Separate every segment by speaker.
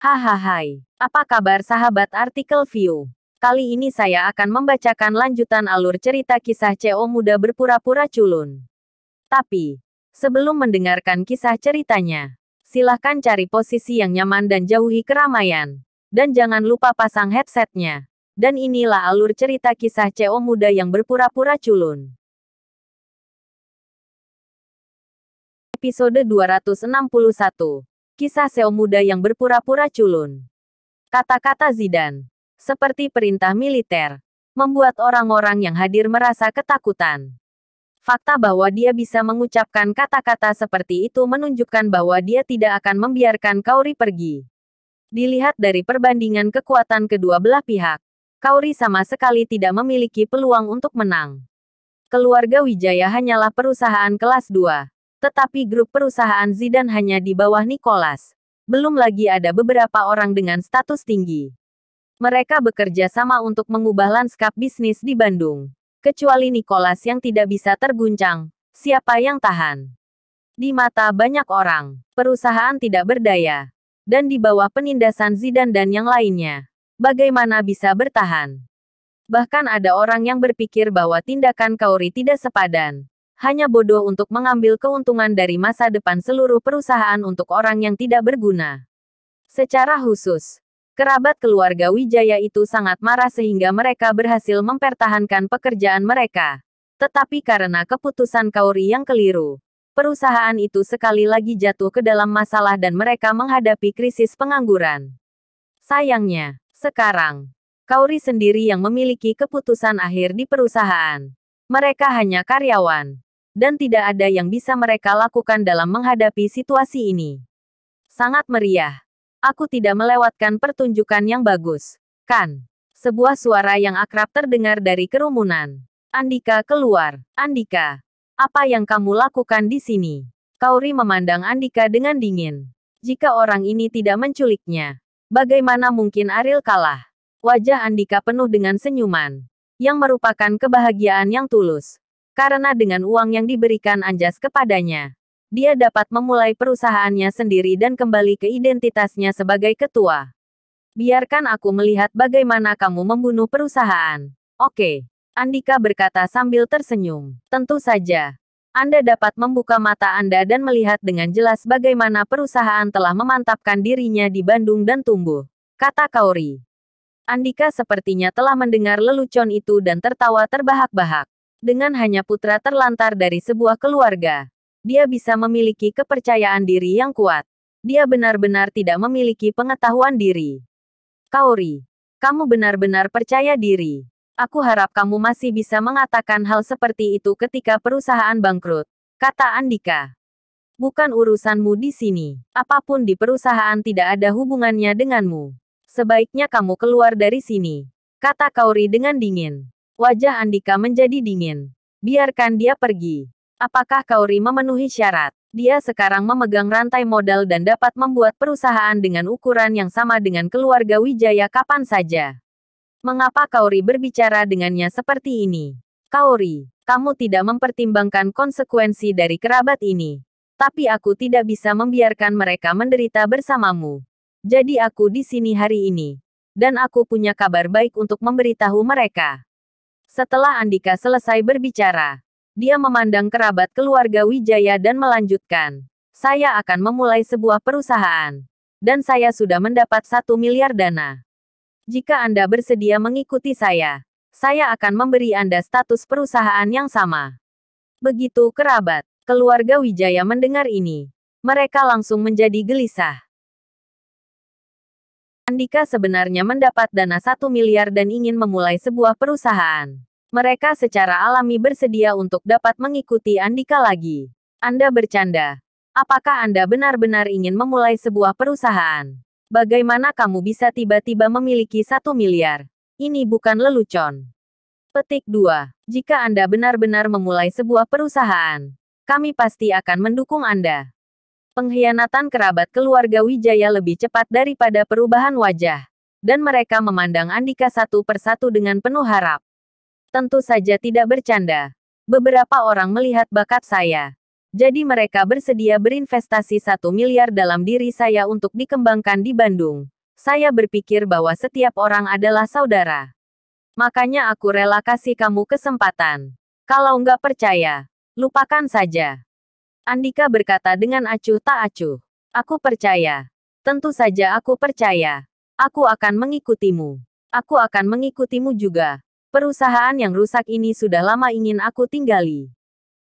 Speaker 1: Hahaha, apa kabar sahabat artikel view? Kali ini saya akan membacakan lanjutan alur cerita kisah CO muda berpura-pura culun. Tapi, sebelum mendengarkan kisah ceritanya, silahkan cari posisi yang nyaman dan jauhi keramaian. Dan jangan lupa pasang headsetnya. Dan inilah alur cerita kisah CO muda yang berpura-pura culun. Episode 261. Kisah CEO muda yang berpura-pura culun. Kata-kata Zidan, seperti perintah militer, membuat orang-orang yang hadir merasa ketakutan. Fakta bahwa dia bisa mengucapkan kata-kata seperti itu menunjukkan bahwa dia tidak akan membiarkan Kaori pergi. Dilihat dari perbandingan kekuatan kedua belah pihak, Kaori sama sekali tidak memiliki peluang untuk menang. Keluarga Wijaya hanyalah perusahaan kelas 2. Tetapi grup perusahaan Zidan hanya di bawah Nicholas. Belum lagi ada beberapa orang dengan status tinggi. Mereka bekerja sama untuk mengubah lanskap bisnis di Bandung. Kecuali Nicholas yang tidak bisa terguncang, siapa yang tahan? Di mata banyak orang, perusahaan tidak berdaya. Dan di bawah penindasan Zidan dan yang lainnya, bagaimana bisa bertahan? Bahkan ada orang yang berpikir bahwa tindakan Kaori tidak sepadan. Hanya bodoh untuk mengambil keuntungan dari masa depan seluruh perusahaan untuk orang yang tidak berguna. Secara khusus, kerabat keluarga Wijaya itu sangat marah sehingga mereka berhasil mempertahankan pekerjaan mereka. Tetapi karena keputusan Kaori yang keliru, perusahaan itu sekali lagi jatuh ke dalam masalah dan mereka menghadapi krisis pengangguran. Sayangnya, sekarang, Kaori sendiri yang memiliki keputusan akhir di perusahaan. Mereka hanya karyawan. Dan tidak ada yang bisa mereka lakukan dalam menghadapi situasi ini. Sangat meriah. Aku tidak melewatkan pertunjukan yang bagus, kan? Sebuah suara yang akrab terdengar dari kerumunan. Andika keluar. Andika, apa yang kamu lakukan di sini? Kaori memandang Andika dengan dingin. Jika orang ini tidak menculiknya, bagaimana mungkin Ariel kalah? Wajah Andika penuh dengan senyuman, yang merupakan kebahagiaan yang tulus. Karena dengan uang yang diberikan Anjas kepadanya, dia dapat memulai perusahaannya sendiri dan kembali ke identitasnya sebagai ketua. Biarkan aku melihat bagaimana kamu membunuh perusahaan. Oke, Andika berkata sambil tersenyum. Tentu saja, Anda dapat membuka mata Anda dan melihat dengan jelas bagaimana perusahaan telah memantapkan dirinya di Bandung dan tumbuh, kata Kaori. Andika sepertinya telah mendengar lelucon itu dan tertawa terbahak-bahak. Dengan hanya putra terlantar dari sebuah keluarga, dia bisa memiliki kepercayaan diri yang kuat. Dia benar-benar tidak memiliki pengetahuan diri. Kaori, kamu benar-benar percaya diri. Aku harap kamu masih bisa mengatakan hal seperti itu ketika perusahaan bangkrut, kata Andika. Bukan urusanmu di sini. Apapun di perusahaan tidak ada hubungannya denganmu. Sebaiknya kamu keluar dari sini, kata Kaori dengan dingin. Wajah Andika menjadi dingin. Biarkan dia pergi. Apakah Kaori memenuhi syarat? Dia sekarang memegang rantai modal dan dapat membuat perusahaan dengan ukuran yang sama dengan keluarga Wijaya kapan saja. Mengapa Kaori berbicara dengannya seperti ini? Kaori, kamu tidak mempertimbangkan konsekuensi dari kerabat ini. Tapi aku tidak bisa membiarkan mereka menderita bersamamu. Jadi aku di sini hari ini. Dan aku punya kabar baik untuk memberitahu mereka. Setelah Andika selesai berbicara, dia memandang kerabat keluarga Wijaya dan melanjutkan. Saya akan memulai sebuah perusahaan. Dan saya sudah mendapat 1 miliar dana. Jika Anda bersedia mengikuti saya akan memberi Anda status perusahaan yang sama. Begitu kerabat keluarga Wijaya mendengar ini, mereka langsung menjadi gelisah. Andika sebenarnya mendapat dana 1 miliar dan ingin memulai sebuah perusahaan. Mereka secara alami bersedia untuk dapat mengikuti Andika lagi. Anda bercanda. Apakah Anda benar-benar ingin memulai sebuah perusahaan? Bagaimana kamu bisa tiba-tiba memiliki 1 miliar? Ini bukan lelucon. Petik 2. Jika Anda benar-benar memulai sebuah perusahaan, kami pasti akan mendukung Anda. Pengkhianatan kerabat keluarga Wijaya lebih cepat daripada perubahan wajah. Dan mereka memandang Andika satu persatu dengan penuh harap. Tentu saja tidak bercanda. Beberapa orang melihat bakat saya. Jadi mereka bersedia berinvestasi 1 miliar dalam diri saya untuk dikembangkan di Bandung. Saya berpikir bahwa setiap orang adalah saudara. Makanya aku rela kasih kamu kesempatan. Kalau nggak percaya, lupakan saja. Andika berkata dengan acuh tak acuh. Aku percaya. Tentu saja aku percaya. Aku akan mengikutimu. Aku akan mengikutimu juga. Perusahaan yang rusak ini sudah lama ingin aku tinggali.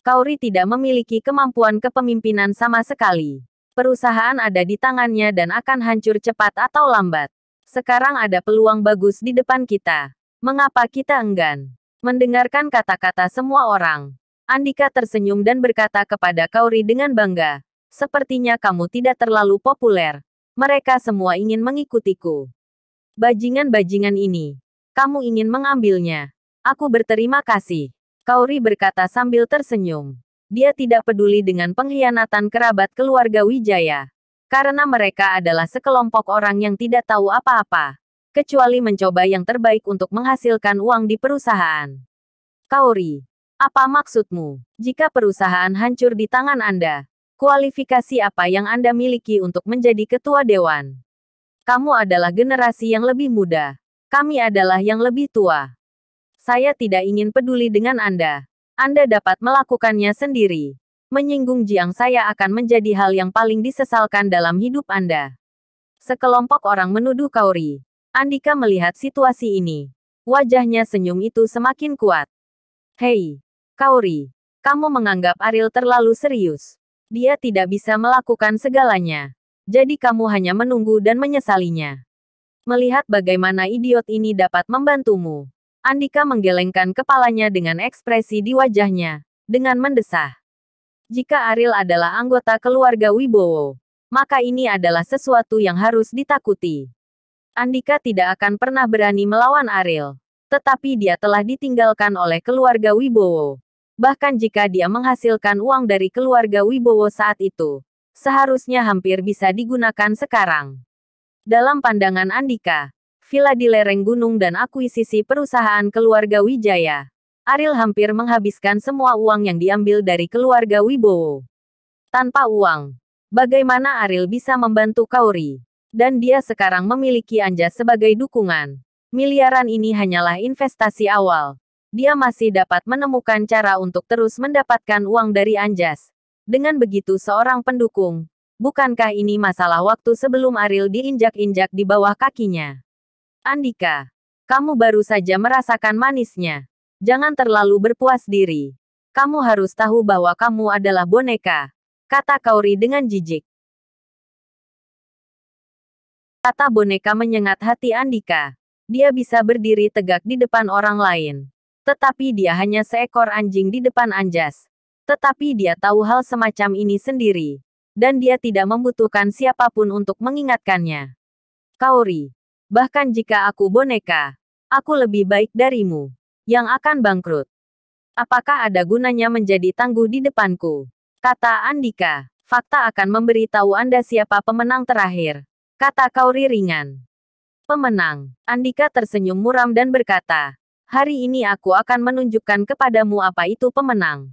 Speaker 1: Kauri tidak memiliki kemampuan kepemimpinan sama sekali. Perusahaan ada di tangannya dan akan hancur cepat atau lambat. Sekarang ada peluang bagus di depan kita. Mengapa kita enggan? Mendengarkan kata-kata semua orang, Andika tersenyum dan berkata kepada Kauri dengan bangga, "Sepertinya kamu tidak terlalu populer. Mereka semua ingin mengikutiku. Bajingan-bajingan ini. Kamu ingin mengambilnya. Aku berterima kasih." Kauri berkata sambil tersenyum. Dia tidak peduli dengan pengkhianatan kerabat keluarga Wijaya. Karena mereka adalah sekelompok orang yang tidak tahu apa-apa. Kecuali mencoba yang terbaik untuk menghasilkan uang di perusahaan. Kauri, apa maksudmu? Jika perusahaan hancur di tangan Anda, kualifikasi apa yang Anda miliki untuk menjadi ketua dewan? Kamu adalah generasi yang lebih muda. Kami adalah yang lebih tua. Saya tidak ingin peduli dengan Anda. Anda dapat melakukannya sendiri. Menyinggung Jiang saya akan menjadi hal yang paling disesalkan dalam hidup Anda. Sekelompok orang menuduh Kauri. Andika melihat situasi ini. Wajahnya senyum itu semakin kuat. Hei, Kauri. Kamu menganggap Ariel terlalu serius. Dia tidak bisa melakukan segalanya. Jadi kamu hanya menunggu dan menyesalinya. Melihat bagaimana idiot ini dapat membantumu. Andika menggelengkan kepalanya dengan ekspresi di wajahnya, dengan mendesah. Jika Ariel adalah anggota keluarga Wibowo, maka ini adalah sesuatu yang harus ditakuti. Andika tidak akan pernah berani melawan Ariel, tetapi dia telah ditinggalkan oleh keluarga Wibowo. Bahkan jika dia menghasilkan uang dari keluarga Wibowo saat itu, seharusnya hampir bisa digunakan sekarang. Dalam pandangan Andika, villa di lereng gunung dan akuisisi perusahaan keluarga Wijaya, Ariel hampir menghabiskan semua uang yang diambil dari keluarga Wibowo. Tanpa uang, bagaimana Ariel bisa membantu Kauri? Dan dia sekarang memiliki Anjas sebagai dukungan. Miliaran ini hanyalah investasi awal. Dia masih dapat menemukan cara untuk terus mendapatkan uang dari Anjas. Dengan begitu seorang pendukung, bukankah ini masalah waktu sebelum Ariel diinjak-injak di bawah kakinya? Andika, kamu baru saja merasakan manisnya. Jangan terlalu berpuas diri. Kamu harus tahu bahwa kamu adalah boneka, kata Kauri dengan jijik. Kata boneka menyengat hati Andika. Dia bisa berdiri tegak di depan orang lain. Tetapi dia hanya seekor anjing di depan Anjas. Tetapi dia tahu hal semacam ini sendiri. Dan dia tidak membutuhkan siapapun untuk mengingatkannya. Kauri. Bahkan jika aku boneka, aku lebih baik darimu, yang akan bangkrut. Apakah ada gunanya menjadi tangguh di depanku? Kata Andika, fakta akan memberitahu Anda siapa pemenang terakhir. Kata Kauri ringan. Pemenang. Andika tersenyum muram dan berkata, hari ini aku akan menunjukkan kepadamu apa itu pemenang.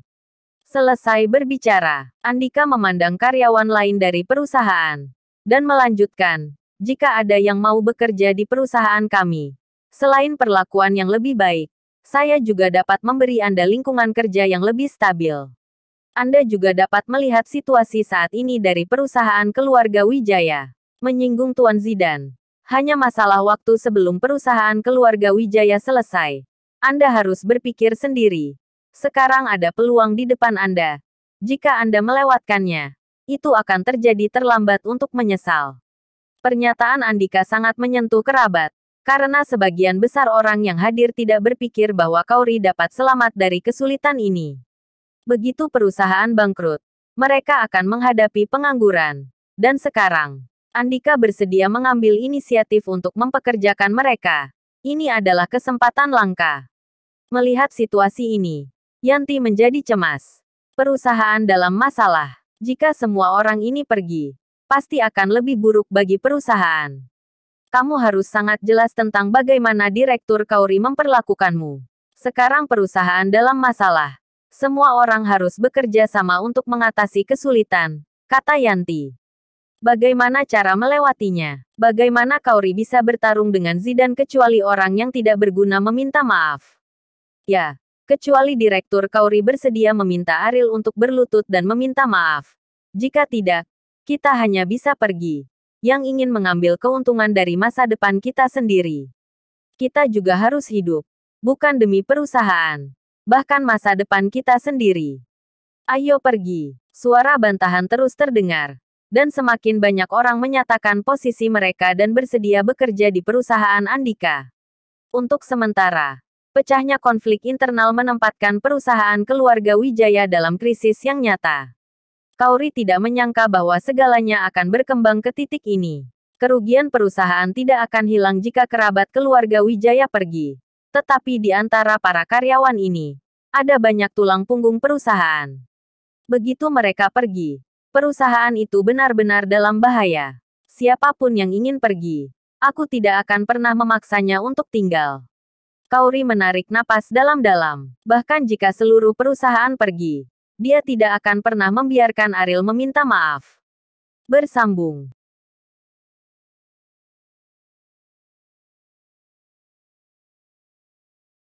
Speaker 1: Selesai berbicara, Andika memandang karyawan lain dari perusahaan. Dan melanjutkan, jika ada yang mau bekerja di perusahaan kami, selain perlakuan yang lebih baik, saya juga dapat memberi Anda lingkungan kerja yang lebih stabil. Anda juga dapat melihat situasi saat ini dari perusahaan keluarga Wijaya. Menyinggung Tuan Zidan. Hanya masalah waktu sebelum perusahaan keluarga Wijaya selesai. Anda harus berpikir sendiri. Sekarang ada peluang di depan Anda. Jika Anda melewatkannya, itu akan terjadi terlambat untuk menyesal. Pernyataan Andika sangat menyentuh kerabat, karena sebagian besar orang yang hadir tidak berpikir bahwa Kauri dapat selamat dari kesulitan ini. Begitu perusahaan bangkrut, mereka akan menghadapi pengangguran. Dan sekarang, Andika bersedia mengambil inisiatif untuk mempekerjakan mereka. Ini adalah kesempatan langka. Melihat situasi ini, Yanti menjadi cemas. Perusahaan dalam masalah. Jika semua orang ini pergi, pasti akan lebih buruk bagi perusahaan. Kamu harus sangat jelas tentang bagaimana Direktur Kauri memperlakukanmu. Sekarang perusahaan dalam masalah. Semua orang harus bekerja sama untuk mengatasi kesulitan, kata Yanti. Bagaimana cara melewatinya? Bagaimana Kaori bisa bertarung dengan Zidane kecuali orang yang tidak berguna meminta maaf? Ya, kecuali Direktur Kaori bersedia meminta Ariel untuk berlutut dan meminta maaf. Jika tidak, kita hanya bisa pergi. Yang ingin mengambil keuntungan dari masa depan kita sendiri. Kita juga harus hidup. Bukan demi perusahaan. Bahkan masa depan kita sendiri. Ayo pergi. Suara bantahan terus terdengar. Dan semakin banyak orang menyatakan posisi mereka dan bersedia bekerja di perusahaan Andika. Untuk sementara, pecahnya konflik internal menempatkan perusahaan keluarga Wijaya dalam krisis yang nyata. Kaori tidak menyangka bahwa segalanya akan berkembang ke titik ini. Kerugian perusahaan tidak akan hilang jika kerabat keluarga Wijaya pergi. Tetapi di antara para karyawan ini, ada banyak tulang punggung perusahaan. Begitu mereka pergi, perusahaan itu benar-benar dalam bahaya. Siapapun yang ingin pergi, aku tidak akan pernah memaksanya untuk tinggal. Kaori menarik napas dalam-dalam. Bahkan jika seluruh perusahaan pergi, dia tidak akan pernah membiarkan Ariel meminta maaf. Bersambung.